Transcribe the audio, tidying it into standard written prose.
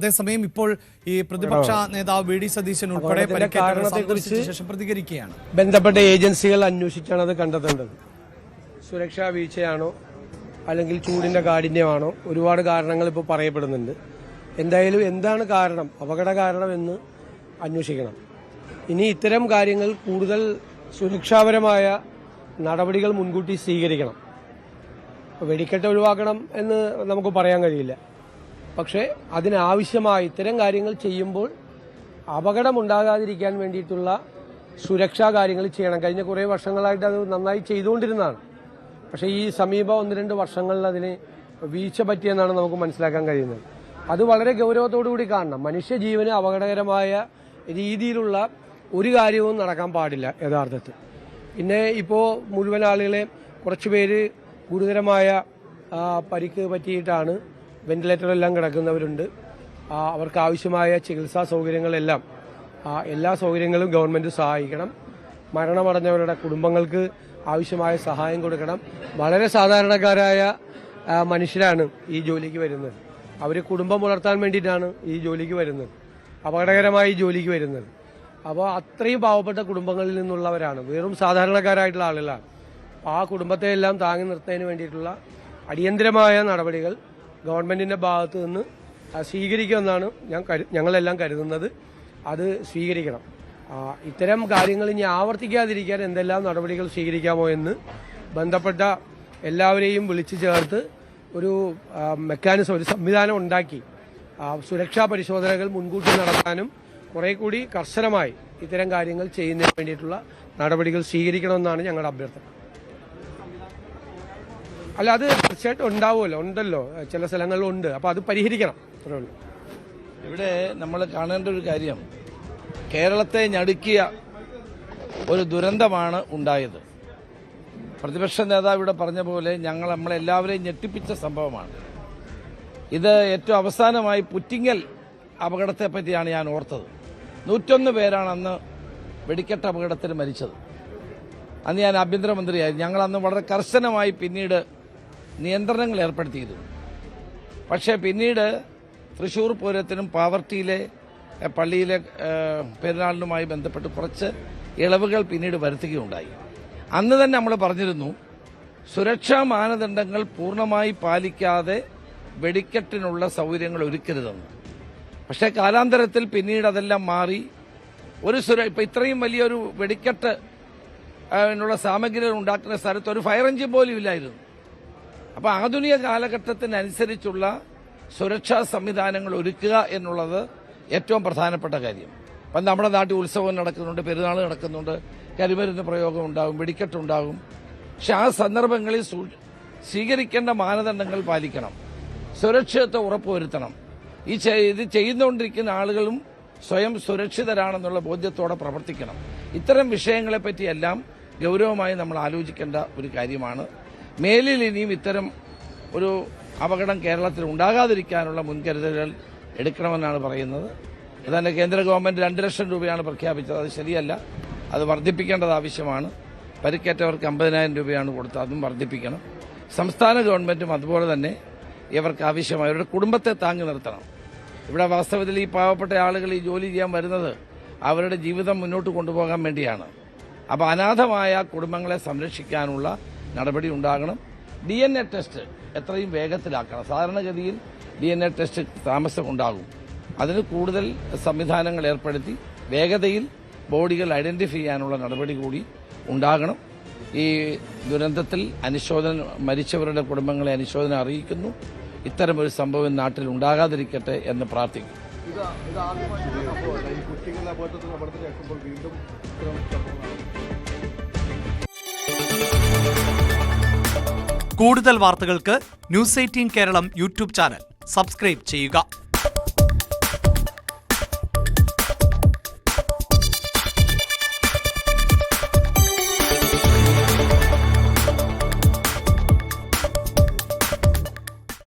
അതേസമയം ഇപ്പോൾ ഈ പ്രതിപക്ഷ നേതാവ് വി ഡി സതീശൻ ഉൾപ്പെടെ ശേഷം പ്രതികരിക്കുകയാണ്. ബന്ധപ്പെട്ട ഏജൻസികൾ അന്വേഷിച്ചാണ് അത് കണ്ടെത്തേണ്ടത്. സുരക്ഷാ വീഴ്ചയാണോ അല്ലെങ്കിൽ ചൂടിന്റെ കാഠിന്യമാണോ? ഒരുപാട് കാരണങ്ങൾ ഇപ്പോൾ പറയപ്പെടുന്നുണ്ട്. എന്തായാലും എന്താണ് കാരണം, അപകട കാരണം എന്ന് അന്വേഷിക്കണം. ഇനി ഇത്തരം കാര്യങ്ങൾ കൂടുതൽ സുരക്ഷാപരമായ നടപടികൾ മുൻകൂട്ടി സ്വീകരിക്കണം. വെടിക്കെട്ട് ഒഴിവാക്കണം എന്ന് നമുക്ക് പറയാൻ കഴിയില്ല. പക്ഷേ അതിനാവശ്യമായ ഇത്തരം കാര്യങ്ങൾ ചെയ്യുമ്പോൾ അപകടമുണ്ടാകാതിരിക്കാൻ വേണ്ടിയിട്ടുള്ള സുരക്ഷാ കാര്യങ്ങൾ ചെയ്യണം. കഴിഞ്ഞ കുറേ വർഷങ്ങളായിട്ട് അത് നന്നായി ചെയ്തുകൊണ്ടിരുന്നതാണ്. പക്ഷേ ഈ സമീപ 1-2 വർഷങ്ങളിൽ അതിന് വീഴ്ച പറ്റിയെന്നാണ് നമുക്ക് മനസ്സിലാക്കാൻ കഴിയുന്നത്. അത് വളരെ ഗൗരവത്തോടുകൂടി കാണണം. മനുഷ്യജീവന് അപകടകരമായ രീതിയിലുള്ള ഒരു കാര്യവും നടക്കാൻ പാടില്ല യഥാർത്ഥത്തിൽ. പിന്നെ ഇപ്പോൾ മുഴുവൻ ആളുകളെ കുറച്ചുപേര് ഗുരുതരമായ പരിക്ക് പറ്റിയിട്ടാണ് വെന്റിലേറ്ററെല്ലാം കിടക്കുന്നവരുണ്ട്. അവർക്ക് ആവശ്യമായ ചികിത്സാ സൗകര്യങ്ങളെല്ലാം എല്ലാ സൗകര്യങ്ങളും ഗവൺമെന്റ് സഹായിക്കണം. മരണമടഞ്ഞവരുടെ കുടുംബങ്ങൾക്ക് ആവശ്യമായ സഹായം കൊടുക്കണം. വളരെ സാധാരണക്കാരായ മനുഷ്യരാണ് ഈ ജോലിക്ക് വരുന്നത്. അവർ കുടുംബം പുലർത്താൻ വേണ്ടിയിട്ടാണ് ഈ ജോലിക്ക് വരുന്നത്, അപകടകരമായി ജോലിക്ക് വരുന്നത്. അപ്പോൾ അത്രയും പാവപ്പെട്ട കുടുംബങ്ങളിൽ നിന്നുള്ളവരാണ്, വെറും സാധാരണക്കാരായിട്ടുള്ള ആളുകളാണ്. ആ കുടുംബത്തെ എല്ലാം താങ്ങി നിർത്തുന്നതിന് വേണ്ടിയിട്ടുള്ള അടിയന്തരമായ നടപടികൾ ഗവൺമെന്റിന്റെ ഭാഗത്ത് നിന്ന് സ്വീകരിക്കുമെന്നാണ് ഞങ്ങളെല്ലാം കരുതുന്നത്. അത് സ്വീകരിക്കണം. ഇത്തരം കാര്യങ്ങൾ ഇനി ആവർത്തിക്കാതിരിക്കാൻ എന്തെല്ലാം നടപടികൾ സ്വീകരിക്കാമോ എന്ന് ബന്ധപ്പെട്ട എല്ലാവരെയും വിളിച്ചു ചേർത്ത് ഒരു മെക്കാനിസം, ഒരു സംവിധാനം ഉണ്ടാക്കി സുരക്ഷാ പരിശോധനകൾ മുൻകൂട്ടി നടത്താനും കുറെ കൂടി കർശനമായി ഇത്തരം കാര്യങ്ങൾ ചെയ്യുന്നതിന് വേണ്ടിയിട്ടുള്ള നടപടികൾ സ്വീകരിക്കണമെന്നാണ് ഞങ്ങളുടെ അഭ്യർത്ഥന. അല്ല, അത് തീർച്ചയായിട്ടും ഉണ്ടാവുമല്ലോ, ഉണ്ടല്ലോ, ചില സ്ഥലങ്ങളിലുണ്ട്. അപ്പോൾ അത് പരിഹരിക്കണം. അത്രേ ഉള്ളൂ. ഇവിടെ നമ്മൾ കാണേണ്ട ഒരു കാര്യം, കേരളത്തെ ഞടുക്കിയ ഒരു ദുരന്തമാണ് ഉണ്ടായത്. പ്രതിപക്ഷ നേതാവ് ഇവിടെ പറഞ്ഞ പോലെ നമ്മളെല്ലാവരെയും ഞെട്ടിപ്പിച്ച സംഭവമാണ് ഇത്. ഏറ്റവും അവസാനമായി പുറ്റിങ്ങൽ അപകടത്തെ പറ്റിയാണ് ഞാൻ ഓർത്തത്. 101 പേരാണ് അന്ന് വെടിക്കെട്ട് അപകടത്തിൽ മരിച്ചത്. അന്ന് ഞാൻ ആഭ്യന്തരമന്ത്രിയായിരുന്നു. ഞങ്ങൾ അന്ന് വളരെ കർശനമായി പിന്നീട് നിയന്ത്രണങ്ങൾ ഏർപ്പെടുത്തിയിരുന്നു. പക്ഷേ പിന്നീട് തൃശൂർ പൂരത്തിനും പാവർട്ടിയിലെ പള്ളിയിലെ പെരുന്നാളിനുമായി ബന്ധപ്പെട്ട് കുറച്ച് ഇളവുകൾ പിന്നീട് വരുത്തുകയുണ്ടായി. അന്ന് തന്നെ നമ്മൾ പറഞ്ഞിരുന്നു, സുരക്ഷാ മാനദണ്ഡങ്ങൾ പൂർണ്ണമായി പാലിക്കാതെ വെടിക്കെട്ടിനുള്ള സൗകര്യങ്ങൾ ഒരുക്കരുതെന്ന്. പക്ഷേ കാലാന്തരത്തിൽ പിന്നീട് അതെല്ലാം മാറി. ഇപ്പം ഇത്രയും വലിയൊരു വെടിക്കെട്ട് നുള്ള സാമഗ്രികൾ ഉണ്ടാക്കുന്ന സ്ഥലത്ത് ഒരു ഫയർ എഞ്ചിൻ പോലും ഇല്ലായിരുന്നു. അപ്പോൾ ആധുനിക കാലഘട്ടത്തിനനുസരിച്ചുള്ള സുരക്ഷാ സംവിധാനങ്ങൾ ഒരുക്കുക എന്നുള്ളത് ഏറ്റവും പ്രധാനപ്പെട്ട കാര്യം. അപ്പം നമ്മുടെ നാട്ടിൽ ഉത്സവം നടക്കുന്നുണ്ട്, പെരുന്നാൾ നടക്കുന്നുണ്ട്, കരിമരുന്ന് പ്രയോഗം ഉണ്ടാകും, വെടിക്കെട്ടുണ്ടാകും. പക്ഷെ ആ സന്ദർഭങ്ങളിൽ സ്വീകരിക്കേണ്ട മാനദണ്ഡങ്ങൾ പാലിക്കണം, സുരക്ഷിതത്വം ഉറപ്പുവരുത്തണം. ഇത് ചെയ്തുകൊണ്ടിരിക്കുന്ന ആളുകളും സ്വയം സുരക്ഷിതരാണെന്നുള്ള ബോധ്യത്തോടെ പ്രവർത്തിക്കണം. ഇത്തരം വിഷയങ്ങളെപ്പറ്റിയെല്ലാം ഗൗരവമായി നമ്മൾ ആലോചിക്കേണ്ട ഒരു കാര്യമാണ്. മേലിൽ ഇനിയും ഇത്തരം ഒരു അപകടം കേരളത്തിൽ ഉണ്ടാകാതിരിക്കാനുള്ള മുൻകരുതലുകൾ എടുക്കണമെന്നാണ് പറയുന്നത്. അതുതന്നെ കേന്ദ്ര ഗവൺമെന്റ് 2 ലക്ഷം രൂപയാണ് പ്രഖ്യാപിച്ചത്. അത് ശരിയല്ല, അത് വർദ്ധിപ്പിക്കേണ്ടത് ആവശ്യമാണ്. പരിക്കേറ്റവർക്ക് 50,000 രൂപയാണ് കൊടുത്തത്, അതും വർദ്ധിപ്പിക്കണം. സംസ്ഥാന ഗവൺമെന്റും അതുപോലെ തന്നെ ഇവർക്ക് ആവശ്യമായ അവരുടെ കുടുംബത്തെ താങ്ങി നിർത്തണം. ഇവിടെ വാസ്തവത്തിൽ ഈ പാവപ്പെട്ട ആളുകൾ ഈ ജോലി ചെയ്യാൻ വരുന്നത് അവരുടെ ജീവിതം മുന്നോട്ട് കൊണ്ടുപോകാൻ വേണ്ടിയാണ്. അപ്പോൾ അനാഥമായ കുടുംബങ്ങളെ സംരക്ഷിക്കാനുള്ള നടപടി ഉണ്ടാകണം. DNA ടെസ്റ്റ് എത്രയും വേഗത്തിലാക്കണം. സാധാരണഗതിയിൽ DNA ടെസ്റ്റ് താമസം ഉണ്ടാകും. അതിന് കൂടുതൽ സംവിധാനങ്ങൾ ഏർപ്പെടുത്തി വേഗതയിൽ ബോഡികൾ ഐഡന്റിഫൈ ചെയ്യാനുള്ള നടപടി കൂടി ഉണ്ടാകണം. ഈ ദുരന്തത്തിൽ മരിച്ചവരുടെ കുടുംബങ്ങളെ അനുശോചനം അറിയിക്കുന്നു. ഇത്തരമൊരു സംഭവം നാട്ടിൽ ഉണ്ടാകാതിരിക്കട്ടെ എന്ന് പ്രാർത്ഥിക്കുന്നു. കൂടുതൽ വാർത്തകൾക്ക് News 18 Keralam YouTube channel subscribe ചെയ്യുക.